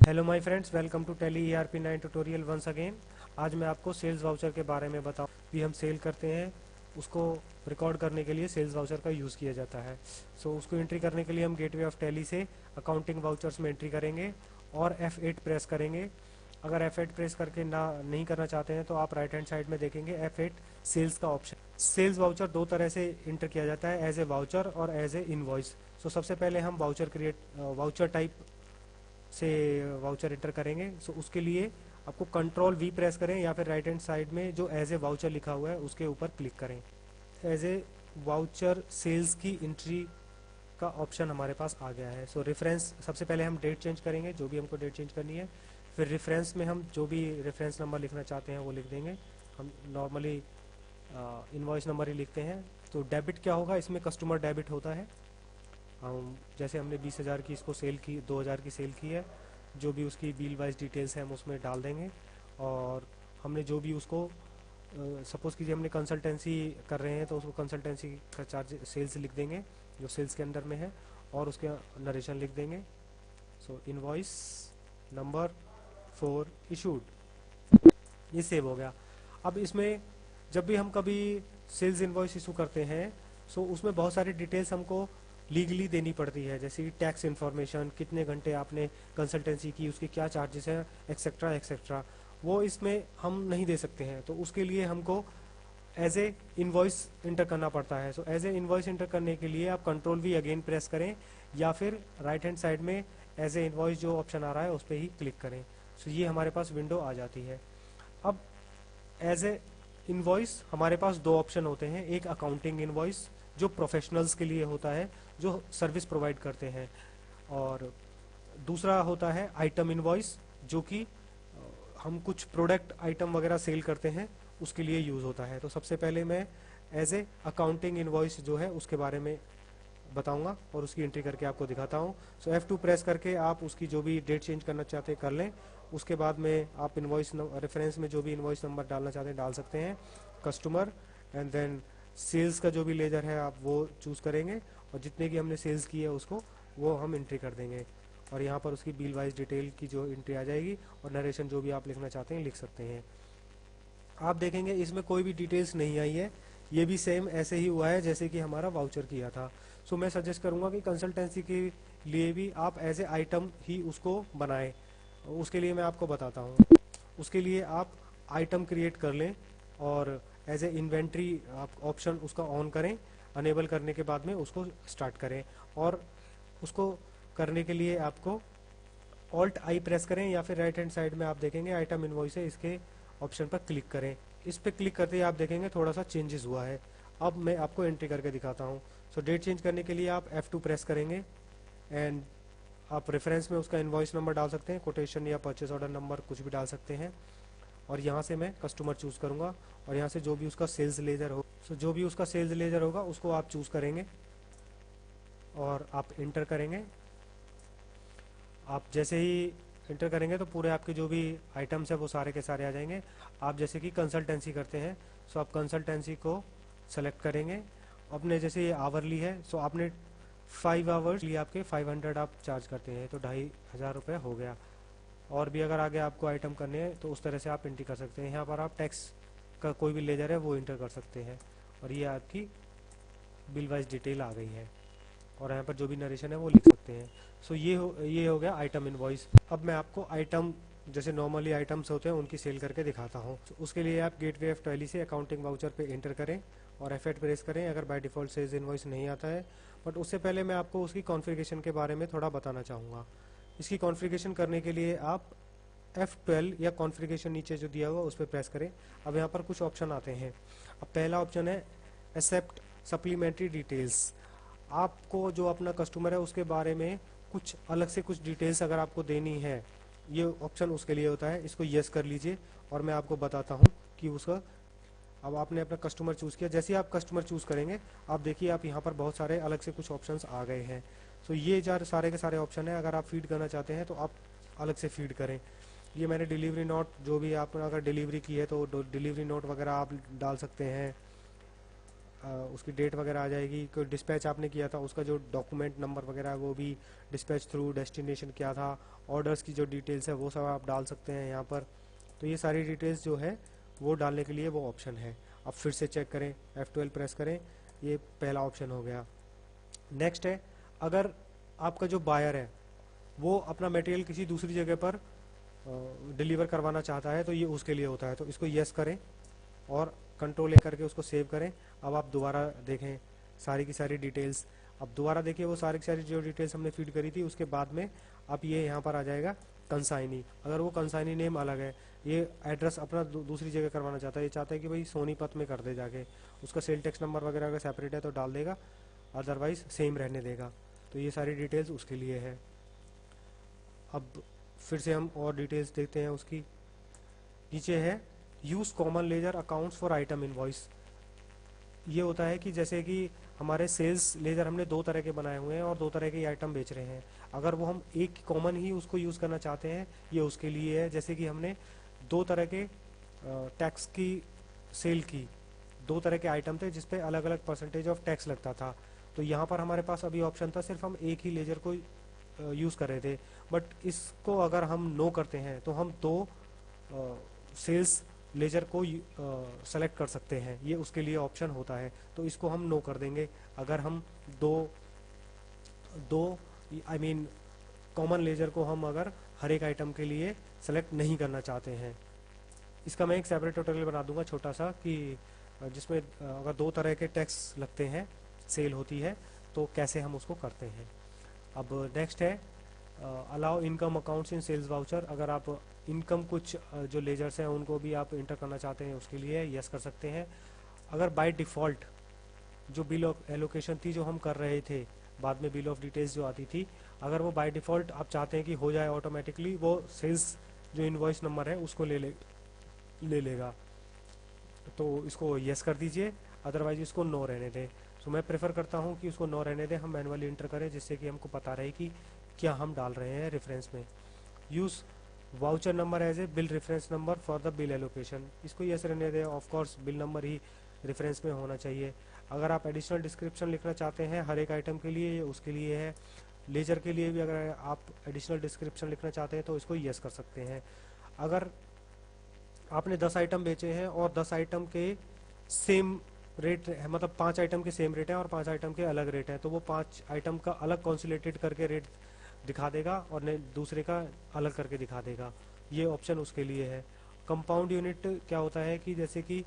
Hello my friends, welcome to Tally ERP 9 tutorial once again. आज मैं आपको sales voucher के बारे में बताऊं। भी हम सेल करते हैं, उसको रिकॉर्ड करने के लिए सेल्स वाउचर का यूज़ किया जाता है। उसको एंट्री करने के लिए हम गेटवे ऑफ टेली से अकाउंटिंग वाउचर्स में एंट्री करेंगे और F8 प्रेस करेंगे। अगर F8 प्रेस करके ना नहीं करना चाहते हैं तो आप राइट हैंड साइड में देखेंगे F8 सेल्स का ऑप्शन। सेल्स वाउचर दो तरह से इंटर किया जाता है, एज ए वाउचर और एज ए इनवॉइस। सबसे पहले हम वाउचर टाइप से वाउचर एंटर करेंगे। उसके लिए आपको कंट्रोल वी प्रेस करें या फिर राइट हैंड साइड में जो एज ए वाउचर लिखा हुआ है उसके ऊपर क्लिक करें। एज ए वाउचर सेल्स की एंट्री का ऑप्शन हमारे पास आ गया है। रेफरेंस, सबसे पहले हम डेट चेंज करेंगे, जो भी हमको डेट चेंज करनी है। फिर रेफरेंस में हम जो भी रेफरेंस नंबर लिखना चाहते हैं वो लिख देंगे। हम नॉर्मली इनवॉइस नंबर ही लिखते हैं। तो डेबिट क्या होगा, इसमें कस्टमर डेबिट होता है। हम जैसे हमने 20,000 की इसको सेल की, 2,000 की सेल की है, जो भी उसकी बिल वाइज डिटेल्स हैं हम उसमें डाल देंगे। और हमने जो भी उसको सपोज़ कीजिए हमने कंसल्टेंसी कर रहे हैं तो उसको कंसल्टेंसी का चार्ज सेल्स लिख देंगे जो सेल्स के अंदर में है, और उसके नरेशन लिख देंगे। इनवॉइस नंबर 4 इशूड, ये सेव हो गया। अब इसमें जब भी हम कभी सेल्स इनवॉइस इशू करते हैं उसमें बहुत सारी डिटेल्स हमको लीगली देनी पड़ती है, जैसे कि टैक्स इन्फॉर्मेशन, कितने घंटे आपने कंसल्टेंसी की, उसके क्या चार्जेस हैं, एक्सेट्रा एक्सेट्रा। वो इसमें हम नहीं दे सकते हैं, तो उसके लिए हमको एज ए इनवॉइस इंटर करना पड़ता है। एज ए इनवॉइस इंटर करने के लिए आप कंट्रोल वी अगेन प्रेस करें या फिर राइट हैंड साइड में एज ए इनवॉइस जो ऑप्शन आ रहा है उस पर ही क्लिक करें। ये हमारे पास विंडो आ जाती है। अब एज ए इनवॉइस हमारे पास दो ऑप्शन होते हैं। एक अकाउंटिंग इनवॉइस जो प्रोफेशनल्स के लिए होता है, जो सर्विस प्रोवाइड करते हैं, और दूसरा होता है आइटम इनवॉइस, जो कि हम कुछ प्रोडक्ट आइटम वगैरह सेल करते हैं उसके लिए यूज़ होता है। तो सबसे पहले मैं एज ए अकाउंटिंग इनवॉइस जो है उसके बारे में बताऊंगा और उसकी एंट्री करके आपको दिखाता हूँ। F2 प्रेस करके आप उसकी जो भी डेट चेंज करना चाहते हैं कर लें। उसके बाद में आप इनवॉइस रेफरेंस में जो भी इनवॉइस नंबर डालना चाहते हैं डाल सकते हैं, कस्टमर, एंड देन सेल्स का जो भी लेजर है आप वो चूज़ करेंगे, और जितने की हमने सेल्स की है उसको वो हम एंट्री कर देंगे। और यहाँ पर उसकी बिल वाइज डिटेल की जो एंट्री आ जाएगी, और नरेशन जो भी आप लिखना चाहते हैं लिख सकते हैं। आप देखेंगे इसमें कोई भी डिटेल्स नहीं आई है, ये भी सेम ऐसे ही हुआ है जैसे कि हमारा वाउचर किया था। मैं सजेस्ट करूंगा कि कंसल्टेंसी के लिए भी आप एज ए आइटम ही उसको बनाएं। उसके लिए मैं आपको बताता हूँ। उसके लिए आप आइटम क्रिएट कर लें और एज ए इन्वेंट्री आप ऑप्शन उसका ऑन करें। अनेबल करने के बाद में उसको स्टार्ट करें, और उसको करने के लिए आपको ऑल्ट आई प्रेस करें या फिर राइट हैंड साइड में आप देखेंगे आइटम इनवॉइस है, इसके ऑप्शन पर क्लिक करें। इस पर क्लिक करते ही आप देखेंगे थोड़ा सा चेंजेस हुआ है। अब मैं आपको एंट्री करके दिखाता हूँ। डेट चेंज करने के लिए आप F2 प्रेस करेंगे, एंड आप रेफरेंस में उसका इनवॉइस नंबर डाल सकते हैं, कोटेशन या परचेस ऑर्डर नंबर कुछ भी डाल सकते हैं। और यहाँ से मैं कस्टमर चूज़ करूँगा, और यहाँ से जो भी उसका सेल्स लेजर हो जो भी उसका सेल्स लेजर होगा उसको आप चूज़ करेंगे और आप इंटर करेंगे। आप जैसे ही इंटर करेंगे तो पूरे आपके जो भी आइटम्स है वो सारे के सारे आ जाएंगे। आप जैसे कि कंसल्टेंसी करते हैं आप कंसल्टेंसी को सेलेक्ट करेंगे। अपने जैसे ये आवरली है आपने 5 आवर्स लिए, आपके 500 आप चार्ज करते हैं तो 2,500 रुपये हो गया। और भी अगर आगे आपको आइटम करने हैं तो उस तरह से आप एंट्री कर सकते हैं। यहाँ पर आप टैक्स का कोई भी लेजर है वो इंटर कर सकते हैं, और ये आपकी बिल वाइज डिटेल आ गई है, और यहाँ पर जो भी नरेशन है वो लिख सकते हैं। ये हो गया आइटम इनवॉइस। अब मैं आपको आइटम जैसे नॉर्मली आइटम्स होते हैं उनकी सेल करके दिखाता हूँ। उसके लिए आप गेटवे ऑफ टैली से अकाउंटिंग वाउचर पे एंटर करें और F8 प्रेस करें अगर बाय डिफ़ॉल्ट सेल्स इनवॉइस नहीं आता है। बट उससे पहले मैं आपको उसकी कॉन्फ़िगरेशन के बारे में थोड़ा बताना चाहूँगा। इसकी कॉन्फ़िगरेशन करने के लिए आप F12 या कॉन्फ़िगरेशन नीचे जो दिया हुआ उस पर प्रेस करें। अब यहाँ पर कुछ ऑप्शन आते हैं। अब पहला ऑप्शन है एक्सेप्ट सप्लीमेंट्री डिटेल्स। आपको जो अपना कस्टमर है उसके बारे में कुछ अलग से कुछ डिटेल्स अगर आपको देनी है, ये ऑप्शन उसके लिए होता है। इसको यस कर लीजिए और मैं आपको बताता हूँ कि उसका। अब आपने अपना कस्टमर चूज़ किया, जैसे ही आप कस्टमर चूज़ करेंगे आप देखिए आप यहाँ पर बहुत सारे अलग से कुछ ऑप्शंस आ गए हैं। ये सारे के सारे ऑप्शन है। अगर आप फीड करना चाहते हैं तो आप अलग से फीड करें। ये मैंने डिलीवरी नोट, जो भी आपने अगर डिलीवरी की है तो डिलीवरी नोट वगैरह आप डाल सकते हैं। उसकी डेट वगैरह आ जाएगी, कोई डिस्पैच आपने किया था उसका जो डॉक्यूमेंट नंबर वगैरह है वो भी, डिस्पैच थ्रू डेस्टिनेशन क्या था, ऑर्डर्स की जो डिटेल्स है वो सब आप डाल सकते हैं यहाँ पर। तो ये सारी डिटेल्स जो है वो डालने के लिए वो ऑप्शन है। अब फिर से चेक करें, F12 प्रेस करें, ये पहला ऑप्शन हो गया। नेक्स्ट है, अगर आपका जो बायर है वो अपना मटेरियल किसी दूसरी जगह पर डिलीवर करवाना चाहता है तो ये उसके लिए होता है। तो इसको यस करें और कंट्रोल ए करके उसको सेव करें। अब आप दोबारा देखें सारी की सारी डिटेल्स, अब दोबारा देखिए वो सारी की सारी जो डिटेल्स हमने फीड करी थी उसके बाद में अब ये यहाँ पर आ जाएगा कंसाइनी। अगर वो कंसाइनी नेम अलग है, ये एड्रेस अपना दूसरी जगह करवाना चाहता है, ये चाहता है कि भाई सोनीपत में कर दे जाके, उसका सेल टैक्स नंबर वगैरह अगर सेपरेट है तो डाल देगा, अदरवाइज सेम रहने देगा। तो ये सारी डिटेल्स उसके लिए है। अब फिर से हम और डिटेल्स देखते हैं उसकी। नीचे है use common ledger accounts for item invoice. ये होता है कि जैसे कि हमारे सेल्स लेजर हमने दो तरह के बनाए हुए हैं और दो तरह के आइटम बेच रहे हैं, अगर वो हम एक कॉमन ही उसको यूज़ करना चाहते हैं ये उसके लिए है। जैसे कि हमने दो तरह के टैक्स की सेल की, दो तरह के आइटम थे जिसपे अलग अलग परसेंटेज ऑफ टैक्स लगता था, तो यहाँ पर हमारे पास अभी ऑप्शन था सिर्फ हम एक ही लेजर को यूज़ कर रहे थे। बट इसको अगर हम नो करते हैं तो हम दो सेल्स लेजर को सेलेक्ट कर सकते हैं, ये उसके लिए ऑप्शन होता है। तो इसको हम नो कर देंगे अगर हम दो दो आई मीन कॉमन लेजर को हम अगर हर एक आइटम के लिए सेलेक्ट नहीं करना चाहते हैं। इसका मैं एक सेपरेट ट्यूटोरियल बना दूंगा छोटा सा कि जिसमें अगर दो तरह के टैक्स लगते हैं, सेल होती है, तो कैसे हम उसको करते हैं। अब नेक्स्ट है allow income accounts in sales voucher. अगर आप इनकम कुछ जो लेजर्स हैं उनको भी आप इंटर करना चाहते हैं उसके लिए यस कर सकते हैं। अगर बाय डिफ़ॉल्ट जो बिल ऑफ एलोकेशन थी जो हम कर रहे थे, बाद में बिल ऑफ डिटेल्स जो आती थी, अगर वो बाय डिफ़ॉल्ट आप चाहते हैं कि हो जाए ऑटोमेटिकली, वो सेल्स जो इनवॉइस नंबर है उसको ले लेगा, तो इसको यस कर दीजिए, अदरवाइज इसको नो रहने दें। तो मैं प्रेफर करता हूँ कि उसको नो रहने दें, हम मैनुअली इंटर करें जिससे कि हमको पता रहे कि क्या हम डाल रहे हैं रेफरेंस में। Use voucher number as a bill reference number for the bill allocation, इसको यस रहने दें। ऑफ कोर्स बिल नंबर ही रेफरेंस में होना चाहिए। अगर आप एडिशनल डिस्क्रिप्शन लिखना चाहते हैं हर एक आइटम के लिए, उसके लिए है। लेजर के लिए भी अगर आप एडिशनल डिस्क्रिप्शन लिखना चाहते हैं तो इसको यस कर सकते हैं। अगर आपने 10 आइटम बेचे हैं और 10 आइटम के सेम रेट है, मतलब 5 आइटम के सेम रेट है और 5 आइटम के अलग रेट है, तो वो 5 आइटम का अलग कॉन्सुलेटेड करके रेट दिखा देगा और दूसरे का अलग करके दिखा देगा, ये ऑप्शन उसके लिए है। कंपाउंड यूनिट क्या होता है कि जैसे कि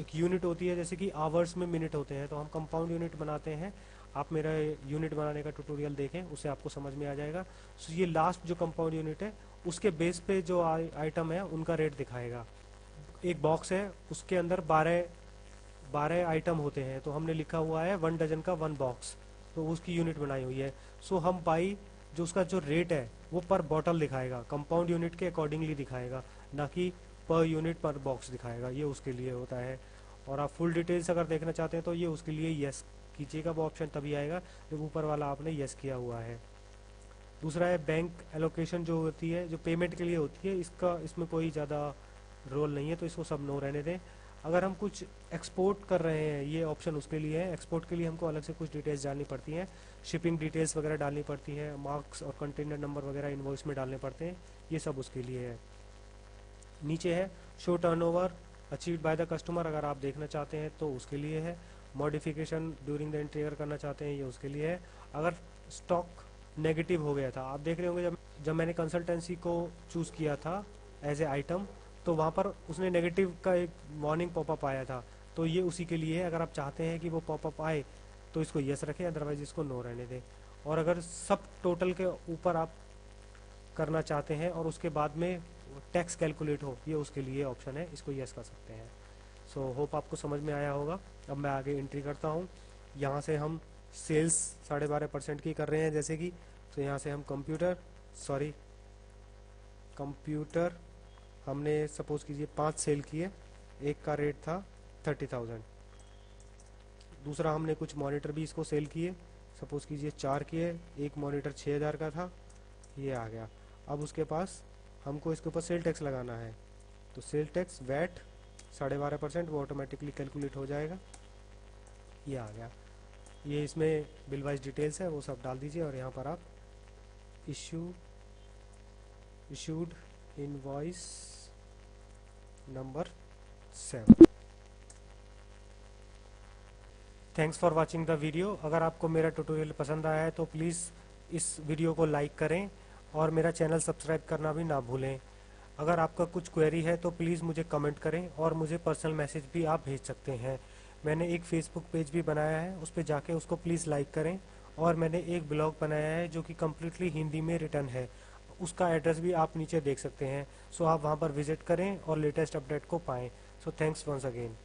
एक यूनिट होती है, जैसे कि आवर्स में मिनट होते हैं, तो हम कंपाउंड यूनिट बनाते हैं। आप मेरा यूनिट बनाने का ट्यूटोरियल देखें, उससे आपको समझ में आ जाएगा। सो ये लास्ट जो कंपाउंड यूनिट है उसके बेस पे जो आइटम है उनका रेट दिखाएगा। एक बॉक्स है उसके अंदर 12 आइटम होते हैं, तो हमने लिखा हुआ है 1 डजन का 1 बॉक्स, तो उसकी यूनिट बनाई हुई है। सो हम बाई जो उसका जो रेट है वो पर बॉटल दिखाएगा, कंपाउंड यूनिट के अकॉर्डिंगली दिखाएगा, ना कि पर यूनिट पर बॉक्स दिखाएगा, ये उसके लिए होता है। और आप फुल डिटेल्स अगर देखना चाहते हैं तो ये उसके लिए यस कीजिएगा, वो ऑप्शन तभी आएगा जब ऊपर वाला आपने यस किया हुआ है। दूसरा है बैंक एलोकेशन जो होती है, जो पेमेंट के लिए होती है, इसमें कोई ज़्यादा रोल नहीं है, तो इसको सब नो रहने दें। अगर हम कुछ एक्सपोर्ट कर रहे हैं, ये ऑप्शन उसके लिए है। एक्सपोर्ट के लिए हमको अलग से कुछ डिटेल्स डालनी पड़ती हैं, शिपिंग डिटेल्स वगैरह डालनी पड़ती हैं, मार्क्स और कंटेनर नंबर वगैरह इनवॉइस में डालने पड़ते हैं, ये सब उसके लिए है। नीचे है show turnover achieved by the customer, अगर आप देखना चाहते हैं तो उसके लिए है। मॉडिफिकेशन ड्यूरिंग द एंट्री अगर करना चाहते हैं ये उसके लिए है। अगर स्टॉक नेगेटिव हो गया था, आप देख रहे होंगे जब मैंने कंसल्टेंसी को चूज़ किया था एज ए आइटम, तो वहाँ पर उसने नेगेटिव का एक वार्निंग पॉपअप आया था, तो ये उसी के लिए है। अगर आप चाहते हैं कि वो पॉपअप आए तो इसको यस रखें, अदरवाइज इसको नो रहने दें। और अगर सब टोटल के ऊपर आप करना चाहते हैं और उसके बाद में टैक्स कैलकुलेट हो, ये उसके लिए ऑप्शन है, इसको यस कर सकते हैं। सो होप आपको समझ में आया होगा। अब मैं आगे एंट्री करता हूँ। यहाँ से हम सेल्स 12.5% की कर रहे हैं जैसे कि, तो यहाँ से हम कंप्यूटर हमने सपोज कीजिए 5 सेल किए, एक का रेट था 30,000। दूसरा हमने कुछ मॉनिटर भी इसको सेल किए, सपोज कीजिए 4 किए, एक मॉनिटर 6,000 का था, ये आ गया। अब उसके पास हमको इसके ऊपर सेल टैक्स लगाना है, तो सेल टैक्स वैट 12.5% वो ऑटोमेटिकली कैलकुलेट हो जाएगा। ये आ गया। ये इसमें बिल वाइज डिटेल्स है, वो सब डाल दीजिए और यहाँ पर आप issued invoice number 7। Thanks for watching the video. अगर आपको मेरा ट्यूटोरियल पसंद आया है तो प्लीज़ इस वीडियो को लाइक करें और मेरा चैनल सब्सक्राइब करना भी ना भूलें। अगर आपका कुछ क्वेरी है तो प्लीज़ मुझे कमेंट करें और मुझे पर्सनल मैसेज भी आप भेज सकते हैं। मैंने एक फेसबुक पेज भी बनाया है, उस पर जाके उसको प्लीज़ लाइक करें। और मैंने एक ब्लॉग बनाया है जो कि कम्प्लीटली हिंदी में रिटन है, उसका एड्रेस भी आप नीचे देख सकते हैं। सो आप वहाँ पर विजिट करें और लेटेस्ट अपडेट को पाएँ। So thanks once again.